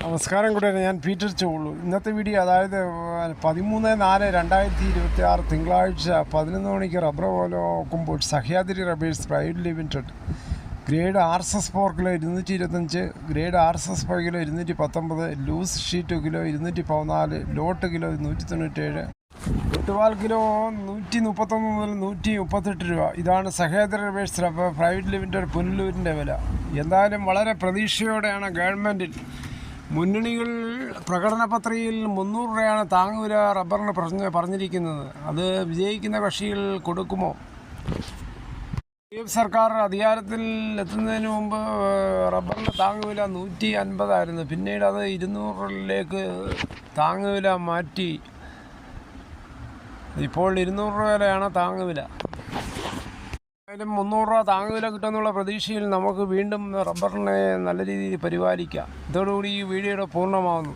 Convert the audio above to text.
നമസ്കാരം കൂടെയാണ്. ഞാൻ പീറ്റർ ചോളു. ഇന്നത്തെ വീഡിയോ അതായത് 13/4/2026 തിങ്കളാഴ്ച 11 മണിക്ക് റബ്ബർ നോക്കുമ്പോൾ Sahyadri rubbers private limited grade RSS 4 kilo 225, grade RSS 5 kilo 219, loose sheet kilo 214, lot kilo 197, ഒട്ടുപാൽ കിലോ 131 മുതൽ 138 രൂപ. ഇതാണ് സഹ്യാദ്രി റബ്ബേഴ്സ് പ്രൈവറ്റ് ലിമിറ്റഡ് പുനലൂരിൻ്റെ വില. എന്തായാലും വളരെ പ്രതീക്ഷയോടെയാണ് ഗവൺമെൻറ്റിൽ മുന്നണികൾ പ്രകടന പത്രികയിൽ 300 രൂപയാണ് താങ്ങുവില റബ്ബറിന് പറഞ്ഞിരിക്കുന്നത്. അത് വിജയിക്കുന്ന കക്ഷികൾ കൊടുക്കുമോ? സർക്കാർ അധികാരത്തിൽ എത്തുന്നതിന് മുമ്പ് റബ്ബറിന് താങ്ങുവില 150 ആയിരുന്നു. പിന്നീട് അത് 200 താങ്ങുവില മാറ്റി. ഇപ്പോൾ 200 രൂപയാണ് താങ്ങുവില. എന്തായാലും 300 രൂപ താങ്ങുവില കിട്ടുമെന്നുള്ള പ്രതീക്ഷയിൽ നമുക്ക് വീണ്ടും റബ്ബറിനെ നല്ല രീതിയിൽ പരിപാലിക്കാം. ഇതോടുകൂടി ഈ വീഡിയോയുടെ പൂർണ്ണമാകുന്നു.